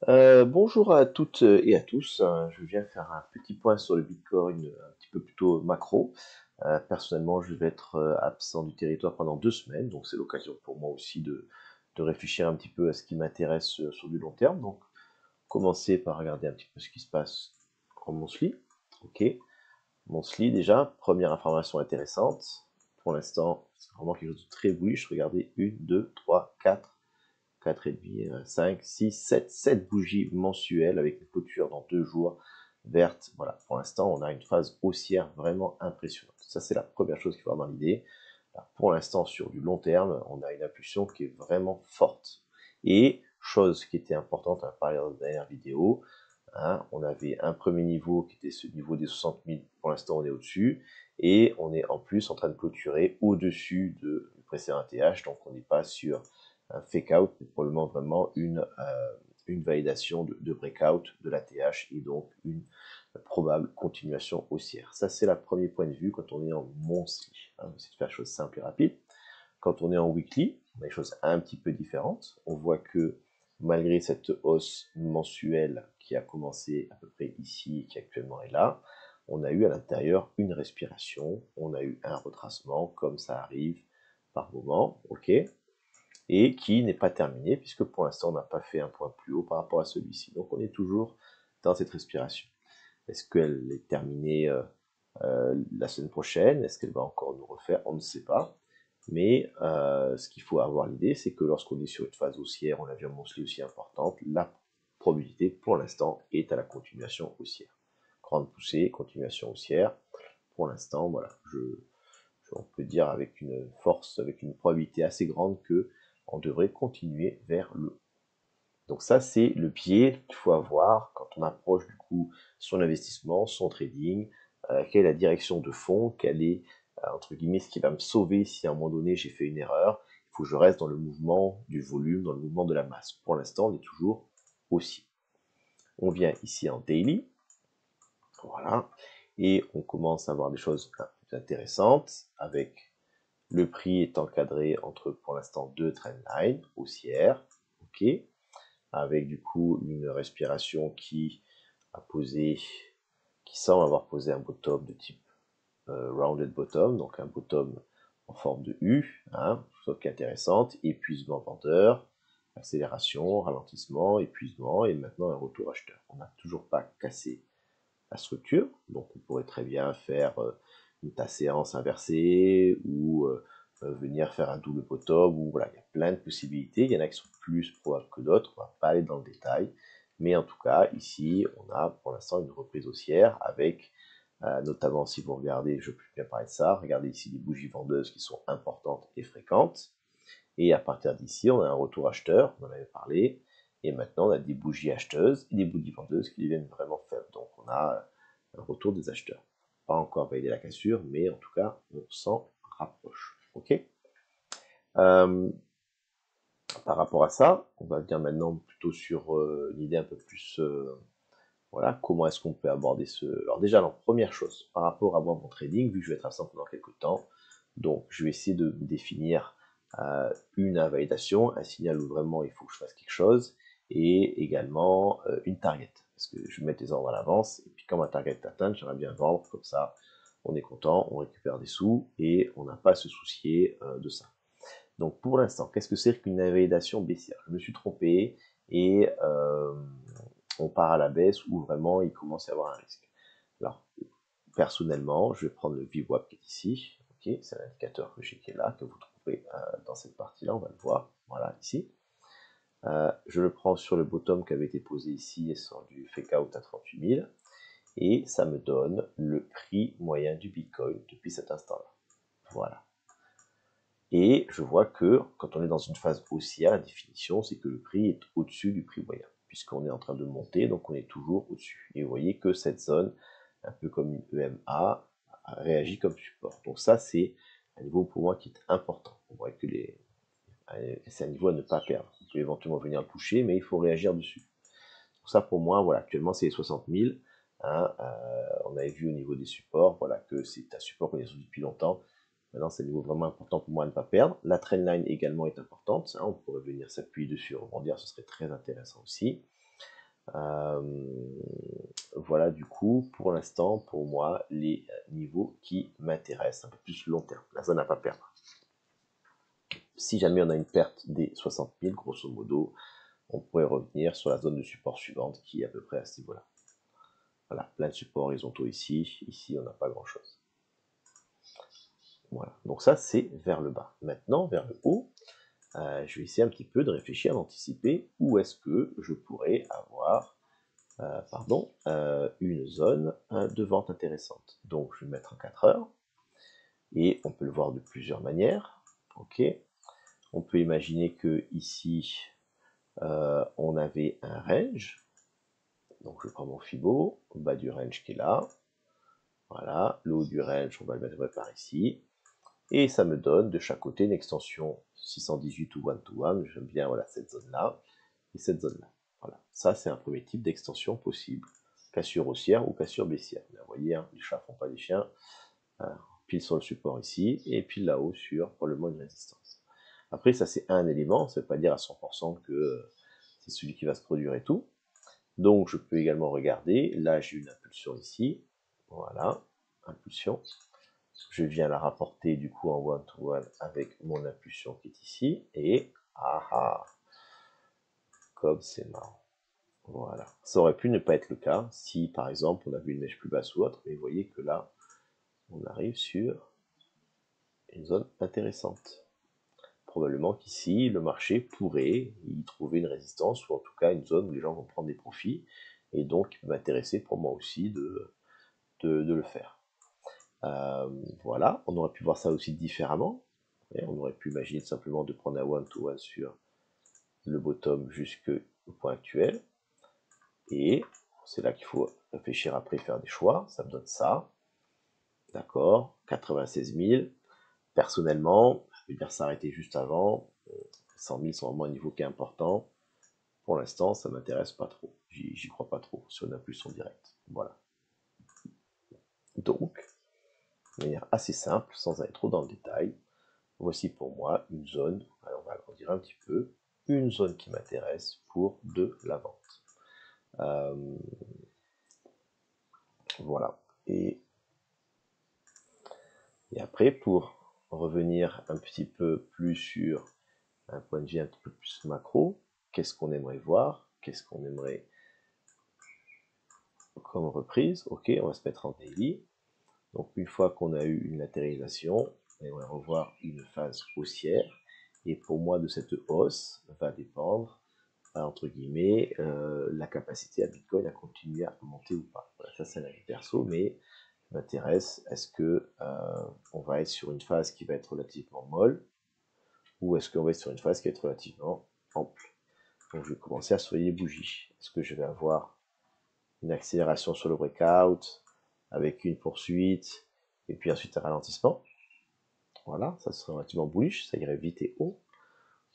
Bonjour à toutes et à tous. Je viens faire un petit point sur le Bitcoin, un petit peu plutôt macro. Personnellement, je vais être absent du territoire pendant 2 semaines, donc c'est l'occasion pour moi aussi de réfléchir un petit peu à ce qui m'intéresse sur du long terme. Donc, commencer par regarder un petit peu ce qui se passe en monthly. Ok, monthly déjà, première information intéressante. Pour l'instant, c'est vraiment quelque chose de très bullish. Regardez, une, 2, 3, 4. 4,5, 5, 6, 7 bougies mensuelles avec une clôture dans 2 jours verte. Voilà, pour l'instant, on a une phase haussière vraiment impressionnante. Ça, c'est la première chose qu'il faut avoir dans l'idée. Pour l'instant, sur du long terme, on a une impulsion qui est vraiment forte. Et, chose qui était importante à parler dans la dernière vidéo, hein, on avait un premier niveau qui était ce niveau des 60 000. Pour l'instant, on est au-dessus. Et on est en plus en train de clôturer au-dessus du précédent ATH. Donc, on n'est pas sur un fake out, mais probablement vraiment une validation de breakout de l'ATH et donc une probable continuation haussière. Ça, c'est le premier point de vue quand on est en monthly. Hein, c'est de faire des choses simples et rapides. Quand on est en weekly, on a des choses un petit peu différentes. On voit que malgré cette hausse mensuelle qui a commencé à peu près ici et qui actuellement est là, on a eu à l'intérieur une respiration, on a eu un retracement comme ça arrive par moment, ok, et qui n'est pas terminé puisque pour l'instant on n'a pas fait un point plus haut par rapport à celui-ci. Donc on est toujours dans cette respiration. Est-ce qu'elle est terminée la semaine prochaine? Est-ce qu'elle va encore nous refaire? On ne sait pas. Mais ce qu'il faut avoir l'idée, c'est que lorsqu'on est sur une phase haussière, on a vu un monthly aussi importante, la probabilité pour l'instant est à la continuation haussière. Grande poussée, continuation haussière. Pour l'instant, voilà, on peut dire avec une force, avec une probabilité assez grande que on devrait continuer vers le haut. Donc ça, c'est le pied qu'il faut avoir quand on approche du coup son investissement, son trading, quelle est la direction de fond, quel est, entre guillemets, ce qui va me sauver si à un moment donné j'ai fait une erreur. Il faut que je reste dans le mouvement du volume, dans le mouvement de la masse. Pour l'instant, on est toujours haussier. On vient ici en daily, voilà, et on commence à avoir des choses intéressantes avec le prix est encadré entre, pour l'instant, deux trendlines haussières, ok, avec du coup une respiration qui a posé, qui semble avoir posé un bottom de type rounded bottom, donc un bottom en forme de U, hein, chose qui est intéressante, épuisement vendeur, accélération, ralentissement, épuisement, et maintenant un retour acheteur. On n'a toujours pas cassé la structure, donc on pourrait très bien faire une tasse séance inversée, ou venir faire un double bottom, ou voilà, il y a plein de possibilités, il y en a qui sont plus probables que d'autres, on va pas aller dans le détail, mais en tout cas, ici, on a pour l'instant une reprise haussière, avec notamment si vous regardez, je peux bien parler de ça, regardez ici les bougies vendeuses qui sont importantes et fréquentes, et à partir d'ici, on a un retour acheteur, on en avait parlé, et maintenant on a des bougies acheteuses et des bougies vendeuses qui deviennent vraiment faibles. Donc on a un retour des acheteurs. Pas encore validé la cassure, mais en tout cas, on s'en rapproche. Ok. Euh, Par rapport à ça, on va dire maintenant plutôt sur une idée un peu plus, voilà, comment est-ce qu'on peut aborder ce... Alors déjà, alors, première chose, par rapport à moi, mon trading, vu que je vais être absent pendant quelques temps, donc je vais essayer de définir une invalidation, un signal où vraiment il faut que je fasse quelque chose, et également une target, parce que je vais mettre les ordres à l'avance, et puis quand ma target est atteinte, j'aimerais bien vendre, comme ça on est content, on récupère des sous, et on n'a pas à se soucier de ça. Donc pour l'instant, qu'est-ce que c'est qu'une invalidation baissière? Je me suis trompé, et on part à la baisse où vraiment il commence à y avoir un risque. Alors, personnellement, je vais prendre le VWAP qui est ici. Ok, c'est l'indicateur que j'ai qui est là, que vous trouvez dans cette partie-là, on va le voir. Voilà, ici. Je le prends sur le bottom qui avait été posé ici et sur du fake out à 38 000. Et ça me donne le prix moyen du Bitcoin depuis cet instant-là. Voilà. Et je vois que quand on est dans une phase haussière, la définition, c'est que le prix est au-dessus du prix moyen, puisqu'on est en train de monter, donc on est toujours au-dessus. Et vous voyez que cette zone, un peu comme une EMA, réagit comme support. Donc ça, c'est un niveau pour moi qui est important. On voit que c'est un niveau à ne pas perdre. On peut éventuellement venir le toucher, mais il faut réagir dessus. Donc ça, pour moi, voilà, actuellement, c'est les 60 000. Hein, on avait vu au niveau des supports, voilà, que c'est un support qu'on a sur depuis longtemps. Maintenant, c'est un niveau vraiment important pour moi à ne pas perdre. La trendline également est importante. Hein, on pourrait venir s'appuyer dessus, rebondir, ce serait très intéressant aussi. Voilà du coup, pour l'instant, pour moi, les niveaux qui m'intéressent, un peu plus long terme, la zone à pas perdre. Si jamais on a une perte des 60 000, grosso modo, on pourrait revenir sur la zone de support suivante qui est à peu près à ce niveau-là. Voilà, plein de supports horizontaux ici. Ici, on n'a pas grand-chose. Voilà, donc ça, c'est vers le bas. Maintenant, vers le haut, je vais essayer un petit peu de réfléchir, d'anticiper où est-ce que je pourrais avoir une zone de vente intéressante. Donc, je vais mettre en 4 heures. Et on peut le voir de plusieurs manières. Ok. On peut imaginer que ici, on avait un range. Donc je prends mon Fibo, le bas du range qui est là. Voilà, le haut du range, on va le mettre par ici. Et ça me donne de chaque côté une extension 618 ou one-to-one. J'aime bien voilà, cette zone-là et cette zone-là. Voilà, ça c'est un premier type d'extension possible. Cassure haussière ou cassure baissière. Vous voyez, hein, les chats font pas les chiens. Pile sur le support ici, et puis là-haut sur probablement une résistance. Après, ça c'est un élément, ça ne veut pas dire à 100% que c'est celui qui va se produire et tout. Donc je peux également regarder, là j'ai une impulsion ici, voilà, impulsion. Je viens la rapporter du coup en one-to-one avec mon impulsion qui est ici, et comme c'est marrant. Voilà. Ça aurait pu ne pas être le cas si par exemple on avait une mèche plus basse ou autre, mais vous voyez que là, on arrive sur une zone intéressante. Probablement qu'ici, le marché pourrait y trouver une résistance, ou en tout cas une zone où les gens vont prendre des profits, et donc il m'intéresser pour moi aussi de le faire. Voilà, on aurait pu voir ça aussi différemment. Et on aurait pu imaginer simplement de prendre un one-to-one sur le bottom jusqu'au point actuel. Et c'est là qu'il faut réfléchir après, faire des choix. Ça me donne ça. D'accord, 96 000. Personnellement, je vais dire s'arrêter juste avant. 100 000 sont vraiment un niveau qui est important. Pour l'instant, ça m'intéresse pas trop. J'y crois pas trop sur une impulsion directe. Voilà. Donc, de manière assez simple, sans aller trop dans le détail, voici pour moi une zone, alors on va agrandir un petit peu, une zone qui m'intéresse pour de la vente. Voilà. Et après, pour revenir un petit peu plus sur un point de vue un petit peu plus macro, qu'est-ce qu'on aimerait voir, qu'est-ce qu'on aimerait comme reprise. Ok, on va se mettre en daily. Donc une fois qu'on a eu une latéralisation, on aimerait revoir une phase haussière. Et pour moi, de cette hausse va dépendre, entre guillemets, la capacité à Bitcoin à continuer à monter ou pas. Voilà, ça c'est un avis perso, mais m'intéresse, est-ce que on va être sur une phase qui va être relativement molle, ou est-ce qu'on va être sur une phase qui va être relativement ample. Donc je vais commencer à surveiller les bougies. Est-ce que je vais avoir une accélération sur le breakout, avec une poursuite, et puis ensuite un ralentissement? Voilà, ça serait relativement bullish, ça irait vite et haut.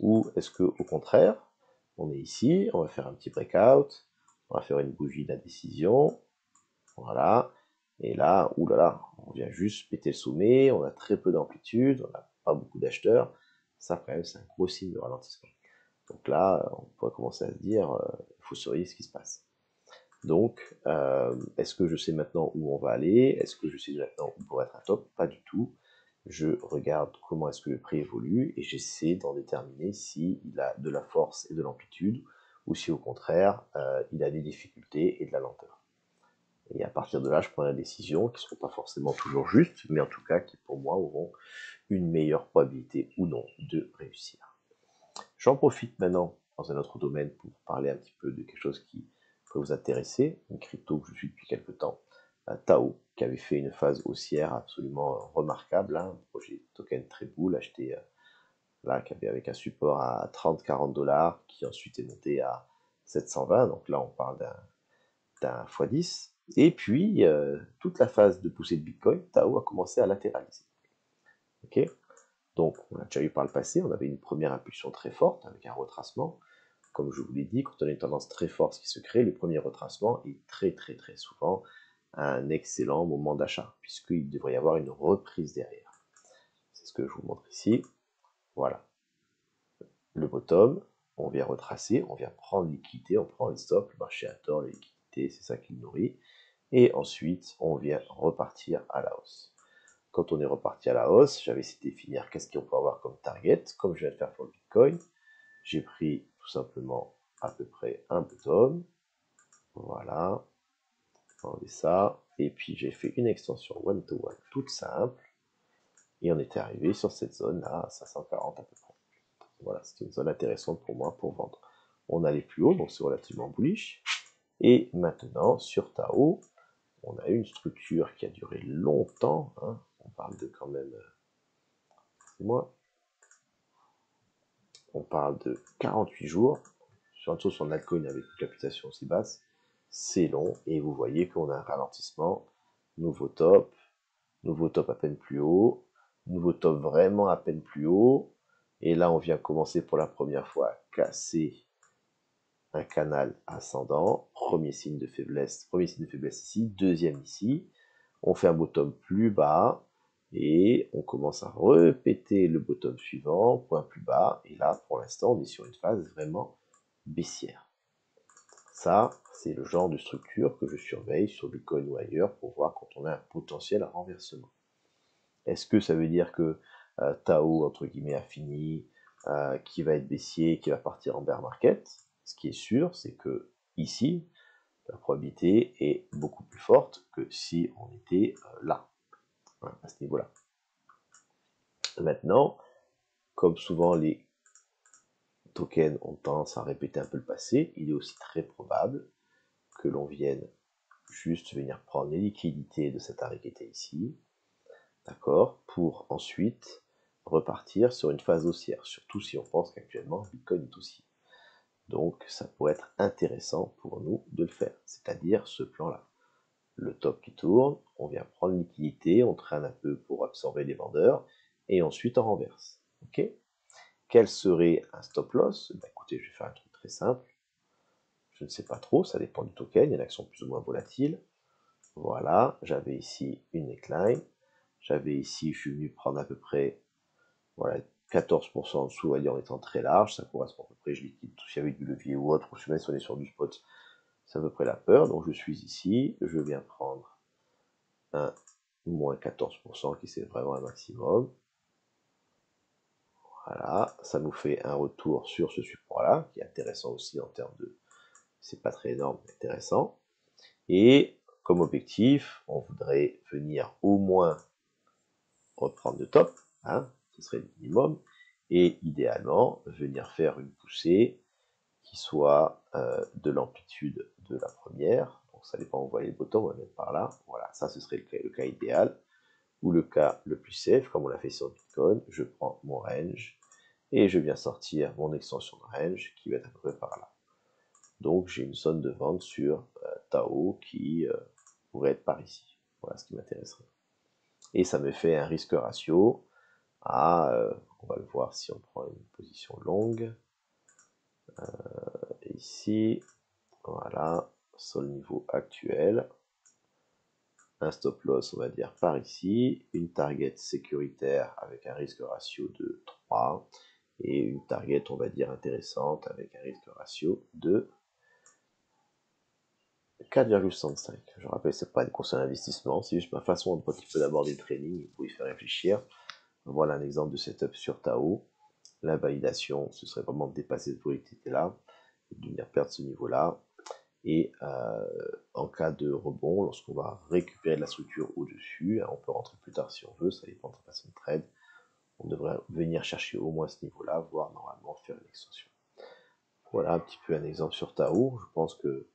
Ou est-ce que au contraire, on est ici, on va faire un petit breakout, on va faire une bougie d'indécision, voilà, et là, oulala, on vient juste péter le sommet, on a très peu d'amplitude, on n'a pas beaucoup d'acheteurs, ça quand même c'est un gros signe de ralentissement. Donc là, on pourrait commencer à se dire, il faut surveiller ce qui se passe. Donc, est-ce que je sais maintenant où on va aller? Est-ce que je sais maintenant où pourrait être un top? Pas du tout. Je regarde comment est-ce que le prix évolue et j'essaie d'en déterminer s'il a de la force et de l'amplitude ou si au contraire, il a des difficultés et de la lenteur. Et à partir de là, je prends des décisions qui ne seront pas forcément toujours justes, mais en tout cas qui pour moi auront une meilleure probabilité ou non de réussir. J'en profite maintenant dans un autre domaine pour parler un petit peu de quelque chose qui peut vous intéresser, une crypto que je suis depuis quelques temps, Tao, qui avait fait une phase haussière absolument remarquable, un projet token très bull acheté là, qui avait avec un support à 30-40 dollars, qui ensuite est monté à 720, donc là on parle d'un x10, et puis toute la phase de poussée de Bitcoin, Tao a commencé à latéraliser. Ok, donc on a déjà eu par le passé, on avait une première impulsion très forte avec un retracement. Comme je vous l'ai dit, quand on a une tendance très forte qui se crée, le premier retracement est très souvent un excellent moment d'achat, puisqu'il devrait y avoir une reprise derrière. C'est ce que je vous montre ici. Voilà. Le bottom, on vient retracer, on vient prendre liquidité, on prend les stops, le marché adore les liquidités, c'est ça qui le nourrit. Et ensuite, on vient repartir à la hausse. Quand on est reparti à la hausse, j'avais essayé de définir qu'est-ce qu'on peut avoir comme target, comme je viens de faire pour le Bitcoin. J'ai pris tout simplement à peu près un bottom, voilà, enlever ça, et puis j'ai fait une extension one-to-one toute simple, et on était arrivé sur cette zone là à 540 à peu près. Voilà, c'était une zone intéressante pour moi pour vendre. On allait plus haut, donc c'est relativement bullish. Et maintenant, sur Tao, on a une structure qui a duré longtemps. Hein. On parle de quand même, c'est moi, on parle de 48 jours. Surtout sur un altcoin avec une capitalisation aussi basse, c'est long. Et vous voyez qu'on a un ralentissement. Nouveau top à peine plus haut, nouveau top vraiment à peine plus haut. Et là, on vient commencer pour la première fois à casser un canal ascendant, premier signe de faiblesse ici, deuxième ici, on fait un bottom plus bas, et on commence à répéter le bottom suivant, point plus bas, et là, pour l'instant, on est sur une phase vraiment baissière. Ça, c'est le genre de structure que je surveille sur Bitcoin ou ailleurs pour voir quand on a un potentiel renversement. Est-ce que ça veut dire que Tao, entre guillemets, a fini, qui va être baissier, qui va partir en bear market? Ce qui est sûr, c'est que ici, la probabilité est beaucoup plus forte que si on était là, hein, à ce niveau-là. Maintenant, comme souvent les tokens ont tendance à répéter un peu le passé, il est aussi très probable que l'on vienne juste venir prendre les liquidités de cet arrêt qui était ici, d'accord, pour ensuite repartir sur une phase haussière, surtout si on pense qu'actuellement Bitcoin est haussier. Donc ça pourrait être intéressant pour nous de le faire, c'est-à-dire ce plan-là. Le top qui tourne, on vient prendre liquidité, on traîne un peu pour absorber les vendeurs, et ensuite on renverse. Ok? Quel serait un stop loss? Ben, écoutez, je vais faire un truc très simple. Je ne sais pas trop, ça dépend du token, il y en a qui sont plus ou moins volatiles. Voilà, j'avais ici une neckline. J'avais ici, je suis venu prendre à peu près voilà, 14% en dessous, en étant très large. Ça correspond à peu près, je liquide tout s'il y avait du levier ou autre, ou si on est sur du spot, c'est à peu près la peur. Donc je suis ici, je viens prendre un moins 14% qui c'est vraiment un maximum. Voilà, ça nous fait un retour sur ce support-là, qui est intéressant aussi en termes de... C'est pas très énorme, mais intéressant. Et comme objectif, on voudrait venir au moins reprendre le top, hein, ce serait le minimum, et idéalement venir faire une poussée qui soit de l'amplitude de la première, donc ça dépend, on voit les boutons, on va mettre par là, voilà, ça ce serait le cas idéal, ou le cas le plus safe, comme on l'a fait sur Bitcoin, je prends mon range, et je viens sortir mon extension de range qui va être à peu près par là. Donc j'ai une zone de vente sur Tao qui pourrait être par ici, voilà ce qui m'intéresserait. Et ça me fait un risque ratio à, on va le voir si on prend une position longue, ici, voilà, sur le niveau actuel, un stop loss on va dire par ici, une target sécuritaire avec un risque ratio de 3, et une target on va dire intéressante avec un risque ratio de 4,65. Je rappelle, c'est pas une conseil d'investissement, c'est juste ma façon un petit peu d'aborder le trading pour y faire réfléchir. Voilà un exemple de setup sur Tao. La validation, ce serait vraiment de dépasser cette volatilité-là, de venir perdre ce niveau-là. Et en cas de rebond, lorsqu'on va récupérer de la structure au-dessus, on peut rentrer plus tard si on veut, ça dépend de la façon de trade, on devrait venir chercher au moins ce niveau-là, voire normalement faire une extension. Voilà un petit peu un exemple sur Tao. Je pense que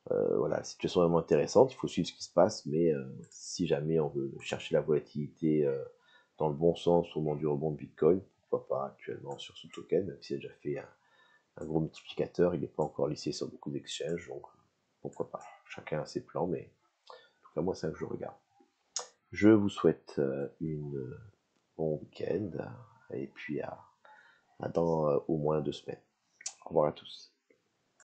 voilà, la situation est vraiment intéressante, il faut suivre ce qui se passe, mais si jamais on veut chercher la volatilité dans le bon sens au moment du rebond de Bitcoin, pourquoi pas actuellement sur ce token, même s'il a déjà fait un gros multiplicateur, il n'est pas encore lissé sur beaucoup d'exchanges, donc pourquoi pas. Chacun a ses plans, mais en tout cas moi c'est ça que je regarde. Je vous souhaite une bon week-end, et puis à dans au moins 2 semaines. Au revoir à tous.